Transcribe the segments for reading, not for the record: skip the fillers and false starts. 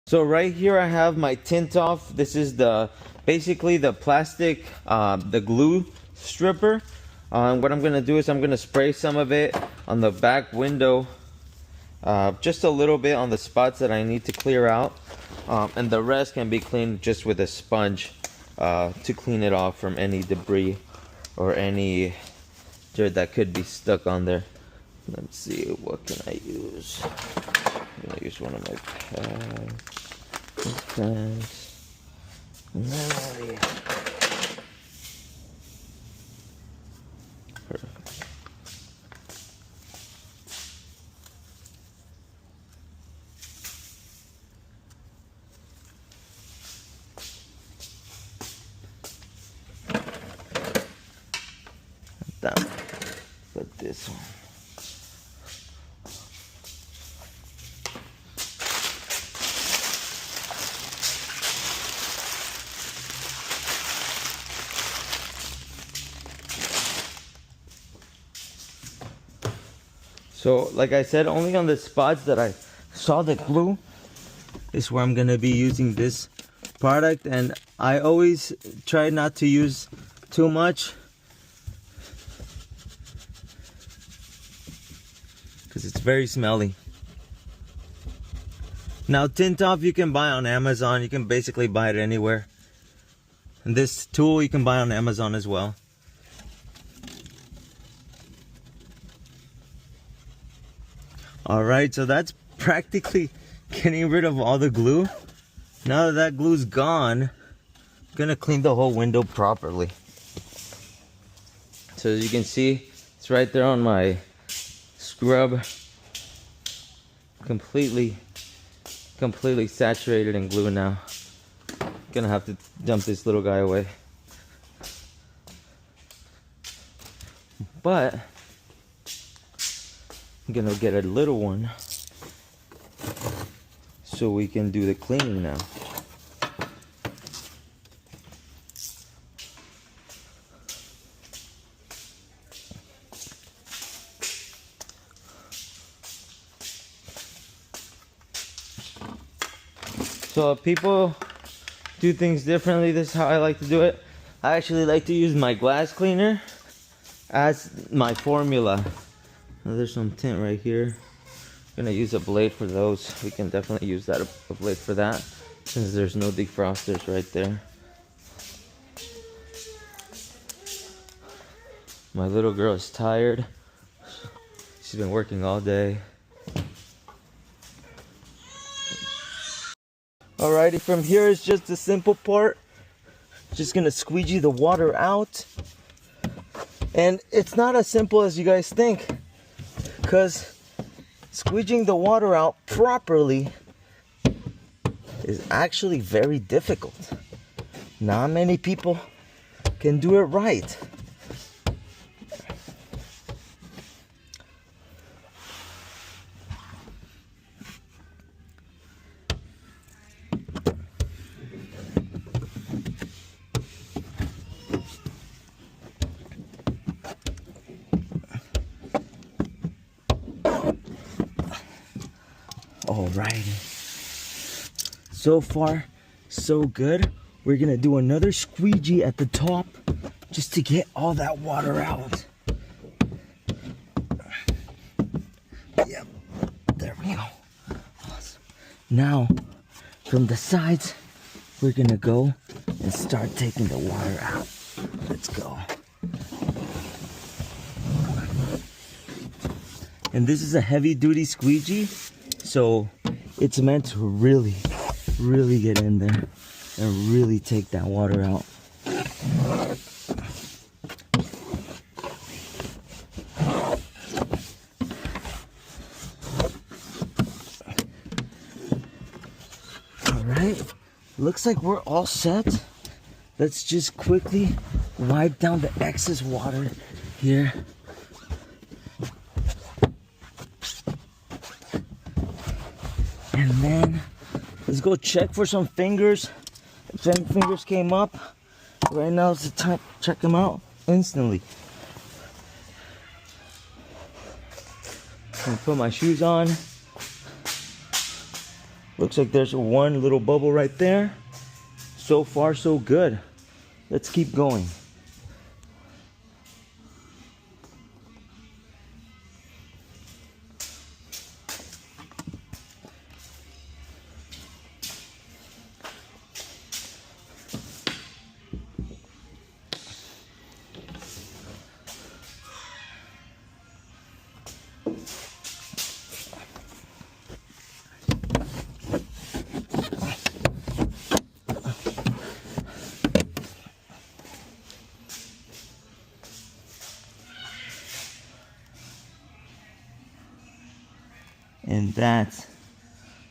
So right here I have my tint off. This is basically the plastic, the glue stripper. What I'm gonna do is I'm gonna spray some of it on the back window, just a little bit on the spots that I need to clear out, and the rest can be cleaned just with a sponge to clean it off from any debris or any dirt that could be stuck on there. Let's see, what can I use? I'm gonna use one of my pads. Perfect. That one. Put this one. So, like I said, only on the spots that I saw the glue is where I'm gonna be using this product, and I always try not to use too much because it's very smelly. Now, tint off you can buy on Amazon. You can basically buy it anywhere. And this tool you can buy on Amazon as well. Alright, so that's practically getting rid of all the glue. Now that that glue's gone, I'm gonna clean the whole window properly. So as you can see, it's right there on my scrub. Completely saturated in glue now. Gonna have to dump this little guy away. But I'm gonna get a little one so we can do the cleaning now. So if people do things differently, this is how I like to do it. I actually like to use my glass cleaner as my formula. Now there's some tint right here. I'm gonna use a blade for those. We can definitely use that, a blade for that, since there's no defrosters right there. My little girl is tired. She's been working all day. Alrighty, from here is just the simple part. Just gonna squeegee the water out. And it's not as simple as you guys think, because squeegeeing the water out properly is actually very difficult. Not many people can do it right. Alrighty. So far, so good. We're gonna do another squeegee at the top just to get all that water out. Yep, there we go. Awesome. Now, from the sides, we're gonna go and start taking the water out. Let's go. And this is a heavy duty squeegee, so it's meant to really get in there and really take that water out. Alright, looks like we're all set. Let's just quickly wipe down the excess water here. And then let's go check for some fingers. If any fingers came up, right now is the time to check them out instantly. I'm gonna put my shoes on. Looks like there's one little bubble right there. So far, so good. Let's keep going. And that's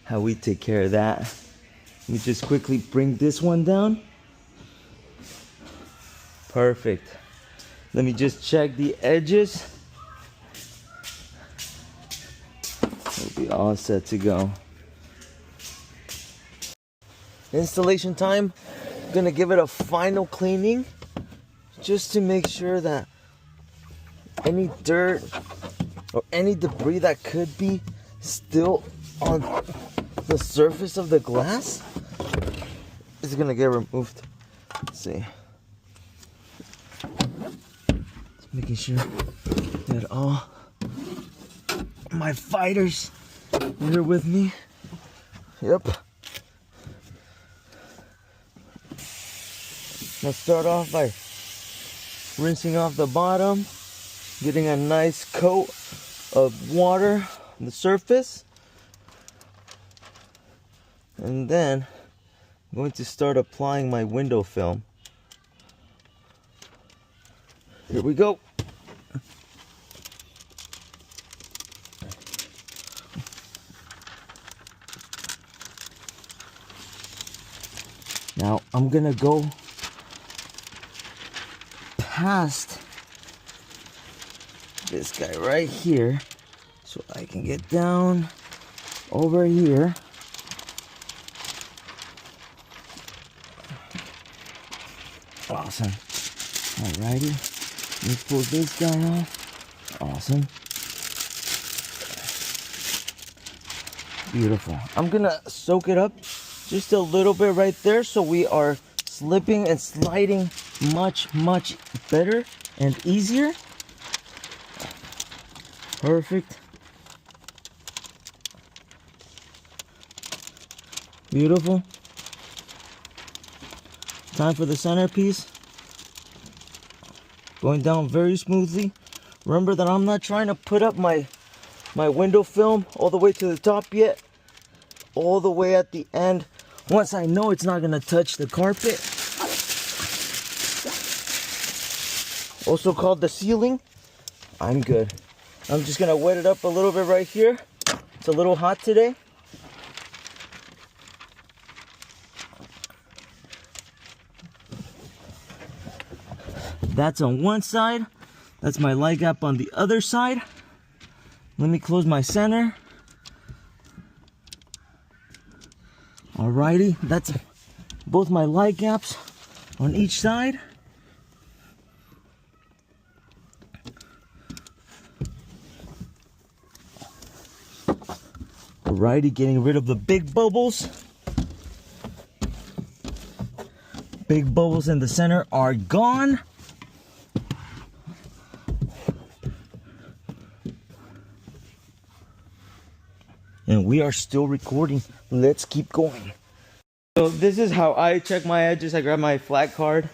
how we take care of that. Let me just quickly bring this one down. Perfect. Let me just check the edges. We'll be all set to go. Installation time. I'm gonna give it a final cleaning just to make sure that any dirt or any debris that could be still on the surface of the glass is gonna get removed. Let's see. Just making sure that all my fighters are here with me. Yep. Let's start off by rinsing off the bottom, getting a nice coat of water on the surface, and then I'm going to start applying my window film. Here we go. Now I'm gonna go past this guy right here so I can get down over here. Awesome. Alrighty. Let me pull this guy off. Awesome. Beautiful. I'm gonna soak it up just a little bit right there so we are slipping and sliding much better and easier. Perfect. Beautiful. Time for the centerpiece. Going down very smoothly. Remember that I'm not trying to put up my window film all the way to the top yet. All the way at the end. Once I know it's not gonna touch the carpet. Also called the ceiling. I'm good. I'm just gonna wet it up a little bit right here. It's a little hot today. That's on one side. That's my light gap on the other side. Let me close my center. Alrighty, that's both my light gaps on each side. Alrighty, getting rid of the big bubbles. Big bubbles in the center are gone. And we are still recording. Let's keep going. So this is how I check my edges. I grab my flat card.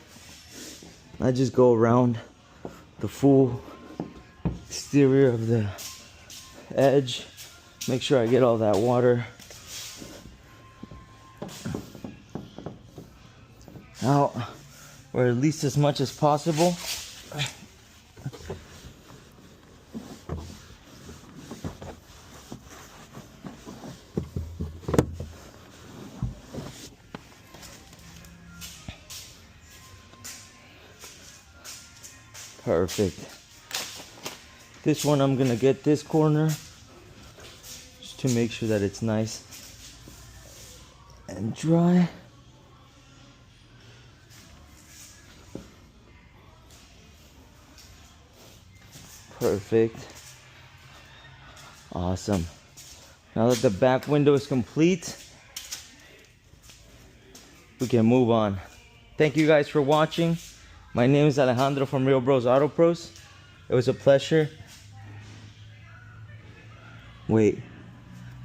I just go around the full exterior of the edge. Make sure I get all that water out, or at least as much as possible. Perfect. This one I'm gonna get this corner just to make sure that it's nice and dry. Perfect. Awesome. Now that the back window is complete, we can move on. Thank you guys for watching. My name is Alejandro from Real Bros Auto Pros. It was a pleasure. Wait,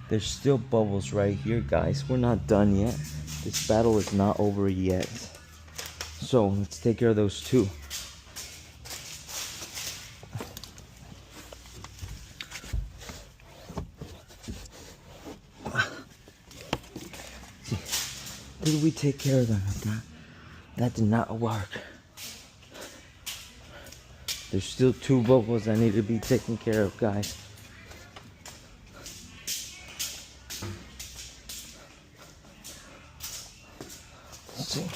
there's still bubbles right here, guys. We're not done yet. This battle is not over yet. So let's take care of those too. Did we take care of them? That did not work. There's still 2 bubbles that need to be taken care of, guys. Let's see.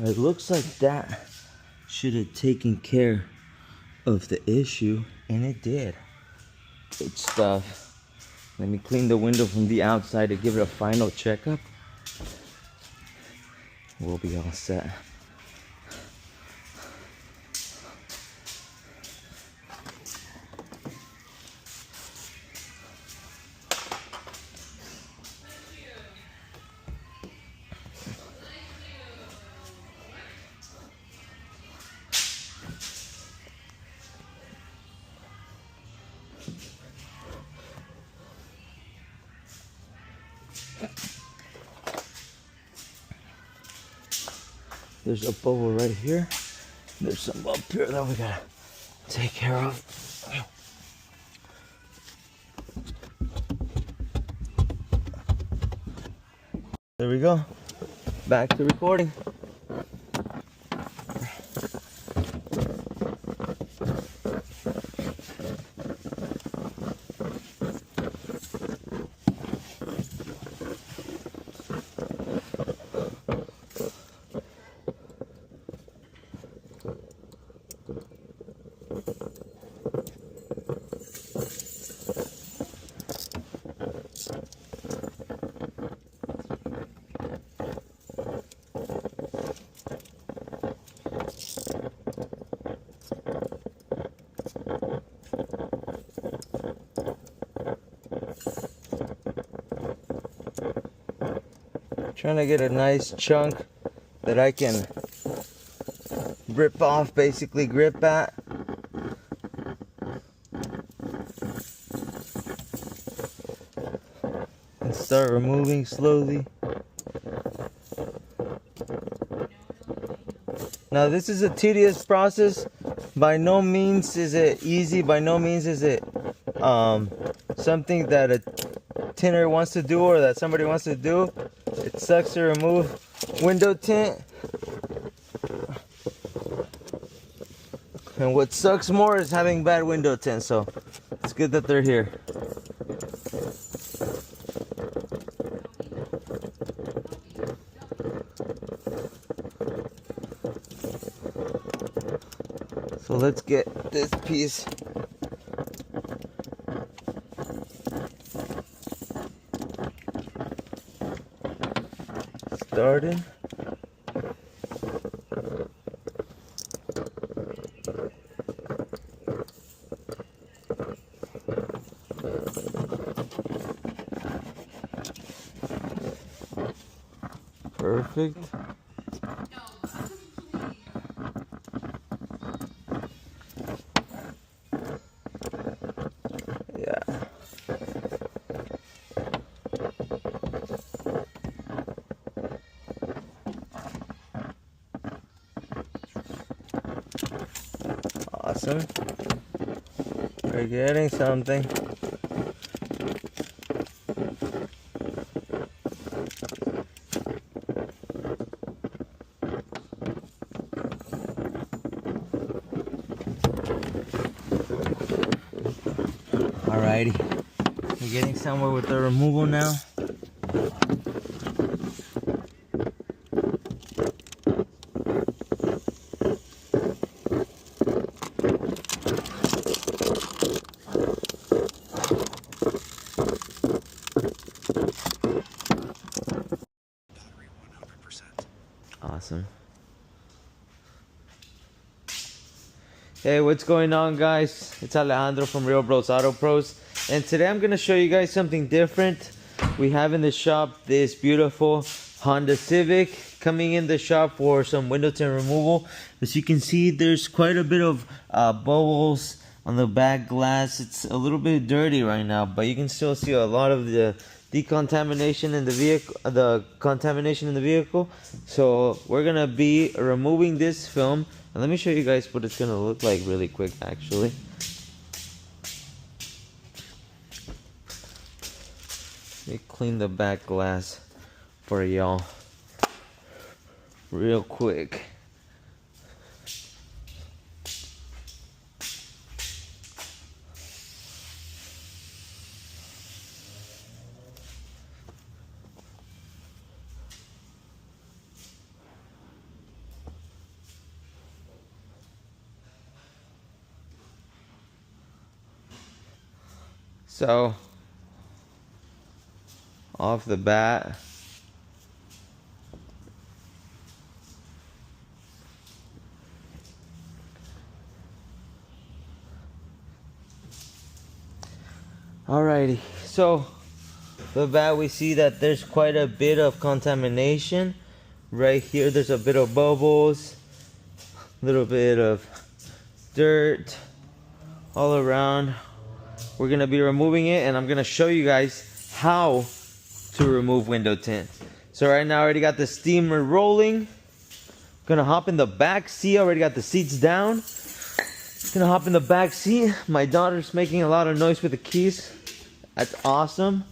It looks like that should have taken care of the issue, and it did. Good stuff. Let me clean the window from the outside to give it a final checkup. We'll be all set. There's a bubble right here. There's some up here that we gotta take care of. There we go. Back to recording. Trying to get a nice chunk that I can rip off, basically grip at. And start removing slowly. Now this is a tedious process. By no means is it easy. By no means is it something that a tinner wants to do or that somebody wants to do. It sucks to remove window tint. And what sucks more is having bad window tint, so it's good that they're here. So let's get this piece started. Perfect. Yeah. Awesome. We're getting something. Alrighty, we're getting somewhere with the removal now. Awesome. Hey, what's going on, guys? It's Alejandro from Real Bros Auto Pros, and today I'm gonna show you guys something different. We have in the shop this beautiful Honda Civic coming in the shop for some window tint removal. As you can see, there's quite a bit of bubbles on the back glass. It's a little bit dirty right now, but you can still see a lot of the decontamination in the vehicle, so we're gonna be removing this film, and let me show you guys what it's gonna look like really quick. Actually, let me clean the back glass for y'all real quick. So, off the bat, alrighty, so the bat, we see that there's quite a bit of contamination. Right here, there's a bit of bubbles, a little bit of dirt all around. We're gonna be removing it, and I'm gonna show you guys how to remove window tint. So right now I already got the steamer rolling. Gonna hop in the back seat. Already got the seats down. Gonna hop in the back seat. My daughter's making a lot of noise with the keys. That's awesome.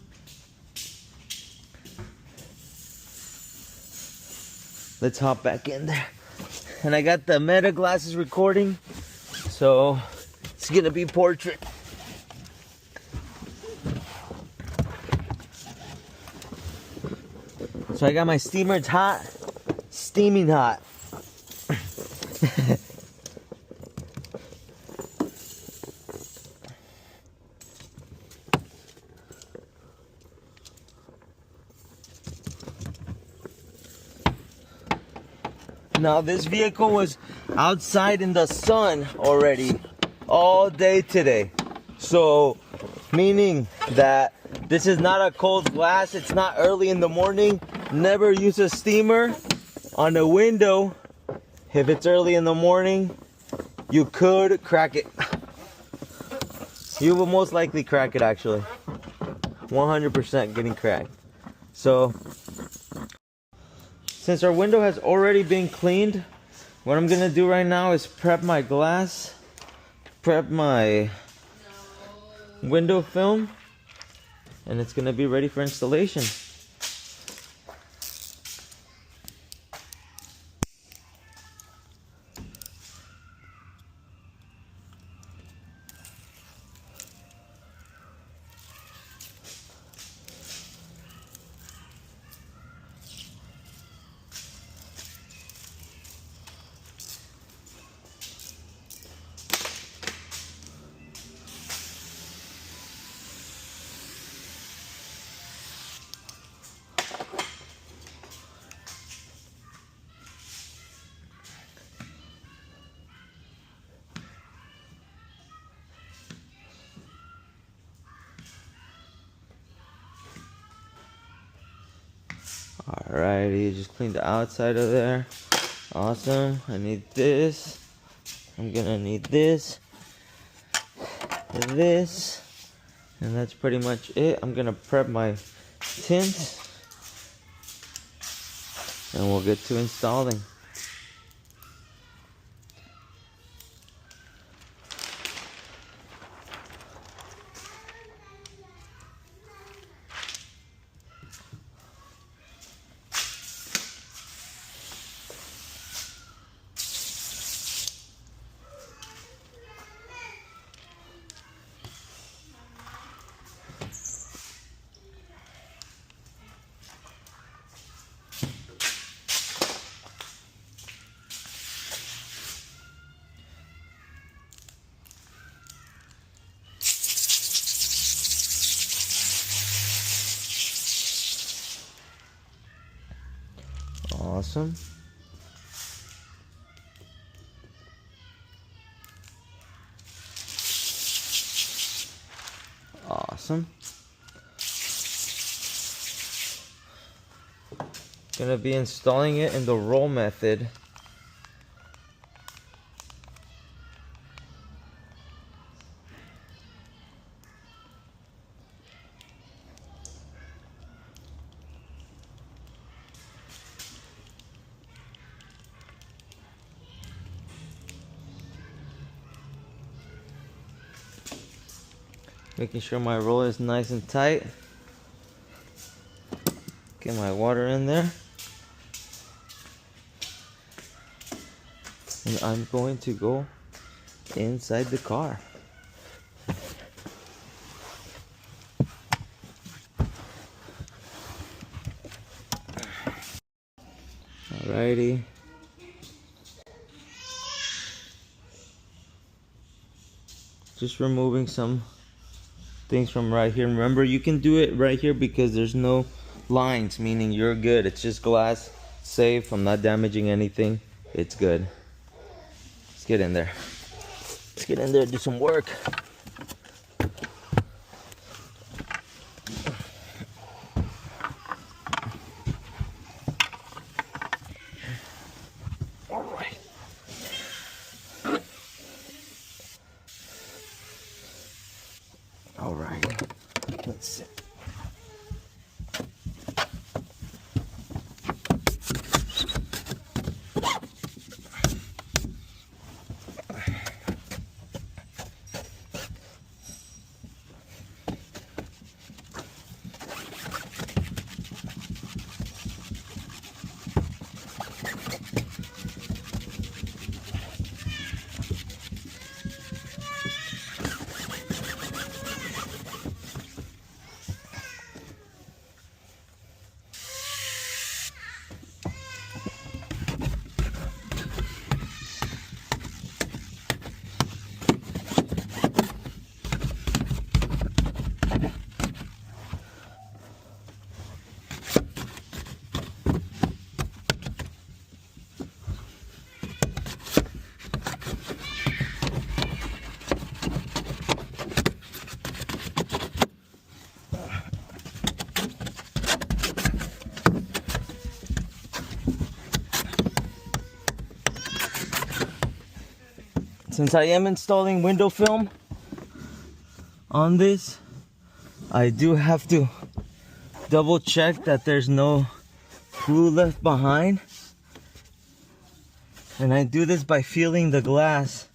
Let's hop back in there. And I got the Meta glasses recording, so it's gonna be portrait. So I got my steamer. It's hot, steaming hot. Now this vehicle was outside in the sun already all day today. So meaning that this is not a cold glass, it's not early in the morning. Never use a steamer on a window if it's early in the morning. You could crack it. You will most likely crack it, actually. 100% getting cracked. So since our window has already been cleaned, what I'm gonna do right now is prep my glass, prep my window film, and it's gonna be ready for installation. Alrighty, just clean the outside of there. Awesome. I need this. I'm gonna need this, and that's pretty much it. I'm gonna prep my tint, and we'll get to installing. Awesome. awesome. Gonna be installing it in the roll method. Making sure my roller is nice and tight. Get my water in there. And I'm going to go inside the car. Alrighty. Just removing some things from right here. Remember, you can do it right here because there's no lines, meaning you're good. It's just glass, safe. I'm not damaging anything. It's good. Let's get in there. Let's get in there and do some work. Alright. Alright. Let's see. Since I am installing window film on this, I do have to double check that there's no glue left behind. And I do this by feeling the glass.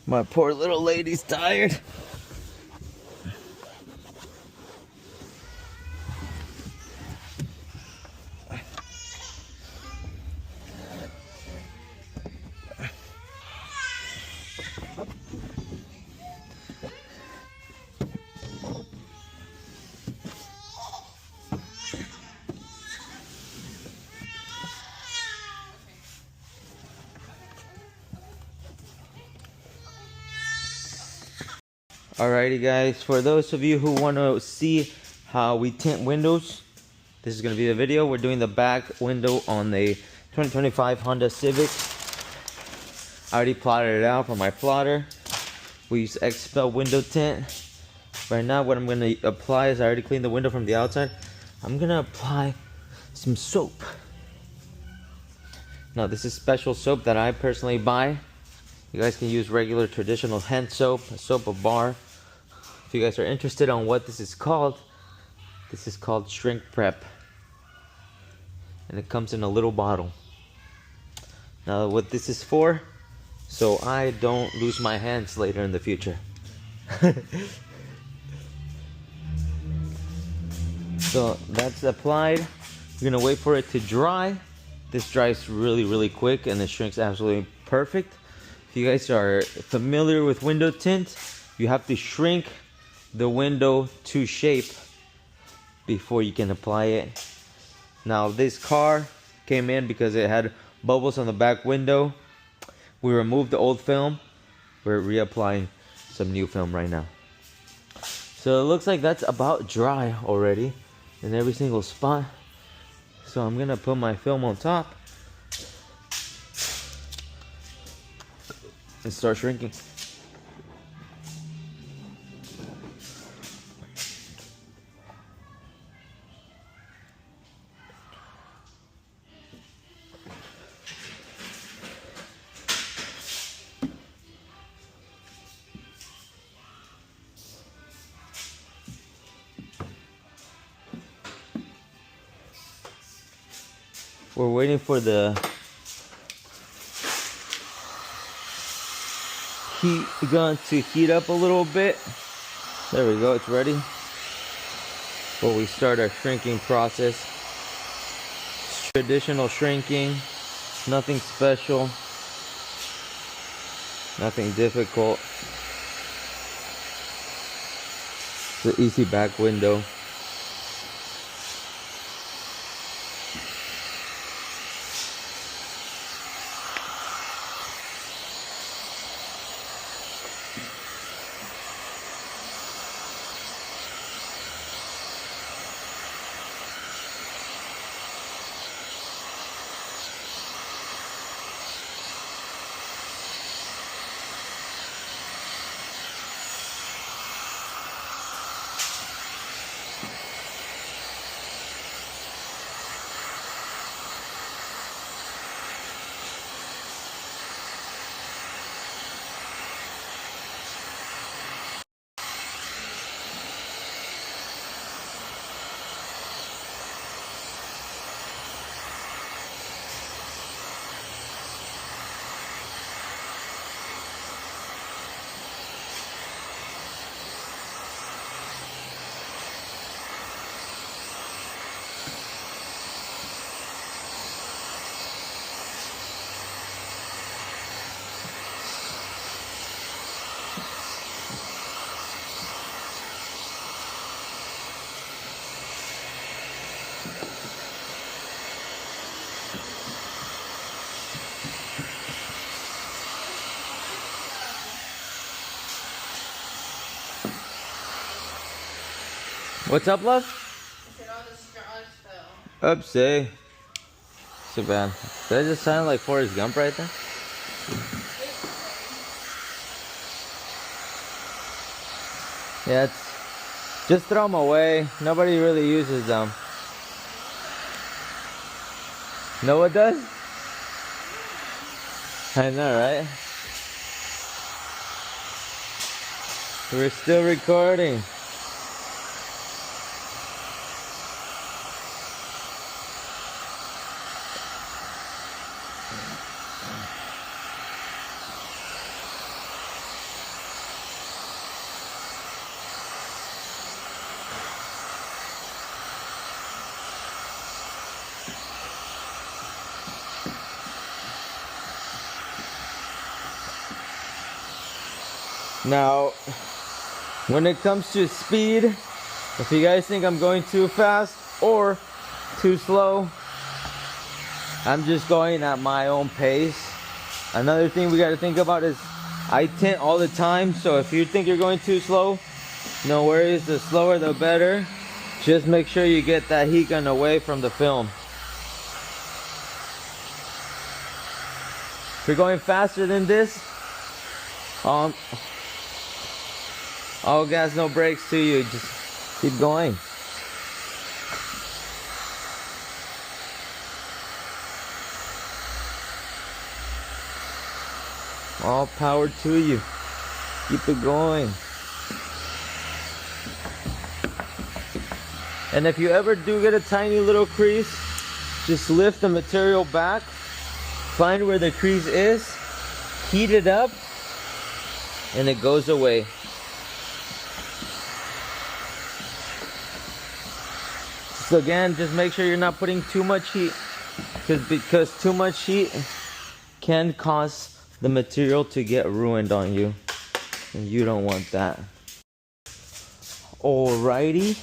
My poor little lady's tired. Alrighty guys, for those of you who want to see how we tint windows, this is going to be the video. We're doing the back window on the 2025 Honda Civic. I already plotted it out for my plotter. We use XPEL window tint. Right now what I'm going to apply is, I already cleaned the window from the outside. I'm going to apply some soap. Now this is special soap that I personally buy. You guys can use regular traditional hand soap, a soap, a bar. If you guys are interested on what this is called shrink prep. And it comes in a little bottle. Now what this is for, so I don't lose my hands later in the future. So that's applied. We're gonna wait for it to dry. This dries really quick and it shrinks absolutely perfect. If you guys are familiar with window tint, you have to shrink the window to shape before you can apply it. Now this car came in because it had bubbles on the back window. We removed the old film. We're reapplying some new film right now. So it looks like that's about dry already in every single spot. So I'm gonna put my film on top and start shrinking. We're waiting for the heat gun to heat up a little bit. There we go, it's ready. Before we start our shrinking process. It's traditional shrinking, nothing special, nothing difficult. It's an easy back window. What's up, love? I said all the straws fell. Oopsie. Too bad. Did I just sound like Forrest Gump right there? Yeah, it's just throw them away. Nobody really uses them. Noah does? I know, right? We're still recording. Now, when it comes to speed, if you guys think I'm going too fast or too slow, I'm just going at my own pace. Another thing we got to think about is I tint all the time, so if you think you're going too slow, no worries, the slower the better. Just make sure you get that heat gun away from the film. If you're going faster than this, all gas, no brakes to you. Just keep going. All power to you. Keep it going. And if you ever do get a tiny little crease, just lift the material back, find where the crease is, heat it up, and it goes away. So again, just make sure you're not putting too much heat, because too much heat can cause the material to get ruined on you, and you don't want that. Alrighty,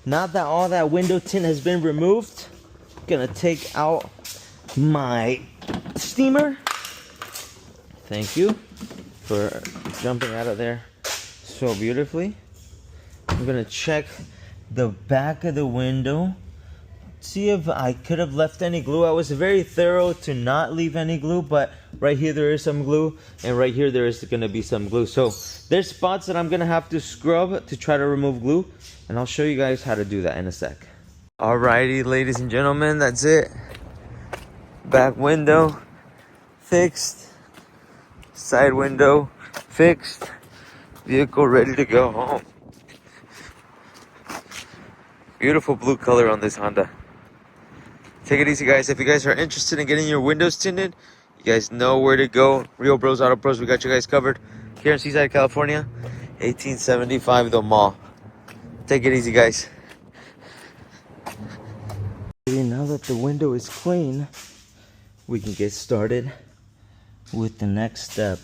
now that all that window tint has been removed, I'm gonna take out my steamer. Thank you for jumping out of there so beautifully. I'm gonna check the back of the window, see if I could have left any glue. I was very thorough to not leave any glue, but right here there is some glue, and right here there is gonna be some glue. So there's spots that I'm gonna have to scrub to try to remove glue, and I'll show you guys how to do that in a sec. Alrighty, ladies and gentlemen, that's it. Back window fixed, side window fixed, vehicle ready to go home. Beautiful blue color on this Honda. Take it easy, guys. If you guys are interested in getting your windows tinted, you guys know where to go. Real Bros Auto Pros, we got you guys covered here in Seaside, California, 1875 The Mall. Take it easy, guys. Now that the window is clean, we can get started with the next step,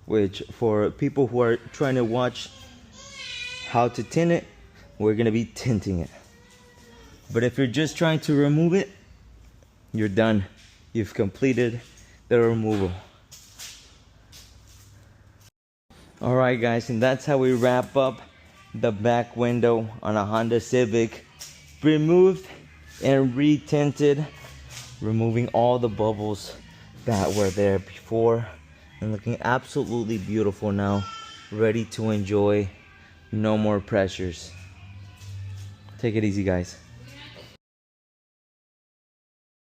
which for people who are trying to watch how to tint it, we're gonna be tinting it. But if you're just trying to remove it, you're done. You've completed the removal. Alright guys, and that's how we wrap up the back window on a Honda Civic. Removed and re-tinted, removing all the bubbles that were there before, and looking absolutely beautiful now, ready to enjoy. No more pressures. Take it easy, guys.